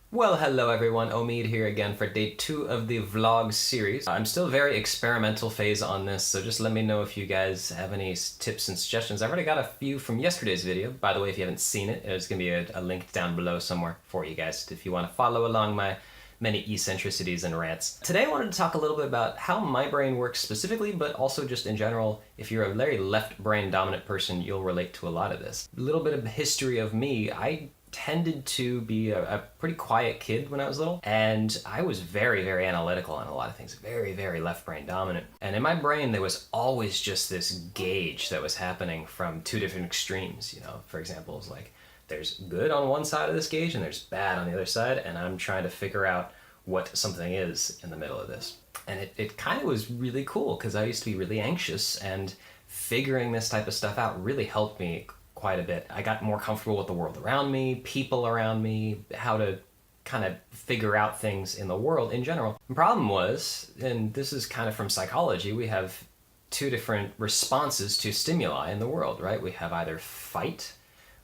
Well, hello everyone, Omid here again for day 2 of the vlog series. I'm still very experimental phase on this, so just let me know if you guys have any tips and suggestions. I've already got a few from yesterday's video. By the way, if you haven't seen it, there's going to be a link down below somewhere for you guys if you want to follow along my many eccentricities and rants. Today I wanted to talk a little bit about how my brain works specifically, but also just in general. If you're a very left brain dominant person, you'll relate to a lot of this. A little bit of history of me. I tended to be a pretty quiet kid when I was little, and I was very, very analytical on a lot of things, very, very left brain dominant. And in my brain, there was always just this gauge that was happening from two different extremes. You know, for example, it was like, there's good on one side of this gauge and there's bad on the other side, and I'm trying to figure out what something is in the middle of this. And it kind of was really cool because I used to be really anxious, and figuring this type of stuff out really helped me quite a bit. I got more comfortable with the world around me, people around me, how to kind of figure out things in the world in general. The problem was, and this is kind of from psychology, we have two different responses to stimuli in the world, right? We have either fight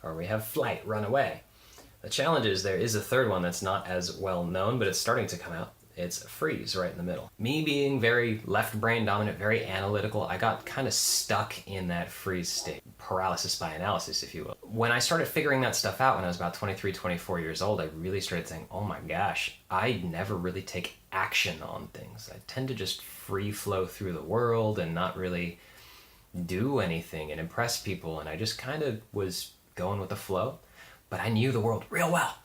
or we have flight, run away. The challenge is there is a third one that's not as well known, but it's starting to come out. It's freeze right in the middle. Me being very left brain dominant, very analytical, I got kind of stuck in that freeze state. Paralysis by analysis, if you will. When I started figuring that stuff out when I was about 23, 24 years old, I really started saying, oh my gosh, I never really take action on things. I tend to just free flow through the world and not really do anything and impress people. And I just kind of was going with the flow, but I knew the world real well.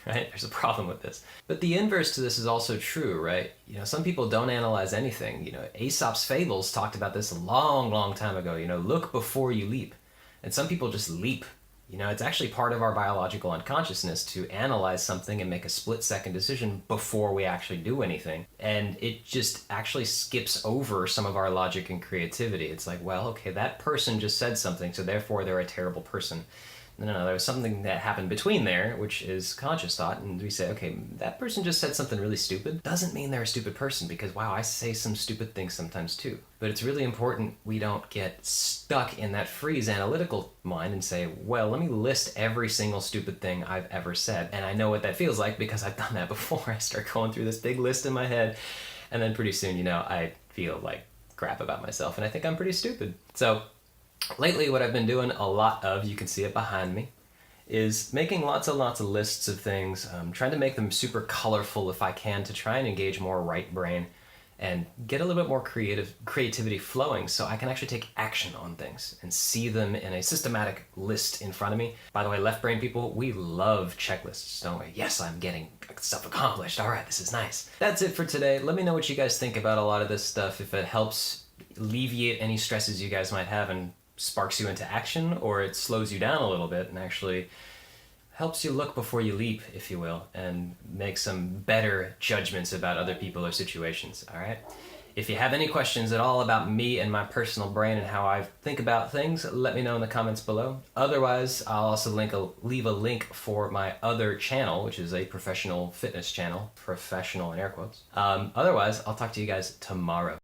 Right? There's a problem with this. But the inverse to this is also true, right? You know, some people don't analyze anything. You know, Aesop's Fables talked about this a long, long time ago. You know, look before you leap. And some people just leap. You know, it's actually part of our biological unconsciousness to analyze something and make a split-second decision before we actually do anything. And it just actually skips over some of our logic and creativity. It's like, well, okay, that person just said something, so therefore they're a terrible person. No, there was something that happened between there, which is conscious thought, and we say, okay, that person just said something really stupid. Doesn't mean they're a stupid person, because wow, I say some stupid things sometimes too. But it's really important we don't get stuck in that freeze analytical mind and say, well, let me list every single stupid thing I've ever said. And I know what that feels like because I've done that before. I start going through this big list in my head, and then pretty soon, you know, I feel like crap about myself, and I think I'm pretty stupid. So lately, what I've been doing a lot of, you can see it behind me, is making lots and lots of lists of things, trying to make them super colorful if I can to try and engage more right brain and get a little bit more creativity flowing so I can actually take action on things and see them in a systematic list in front of me. By the way, left brain people, we love checklists, don't we? Yes, I'm getting stuff accomplished. All right, this is nice. That's it for today. Let me know what you guys think about a lot of this stuff, if it helps alleviate any stresses you guys might have and sparks you into action, or it slows you down a little bit and actually helps you look before you leap, if you will, and make some better judgments about other people or situations, all right? If you have any questions at all about me and my personal brain and how I think about things, let me know in the comments below. Otherwise, I'll also leave a link for my other channel, which is a professional fitness channel, professional in air quotes. Otherwise, I'll talk to you guys tomorrow.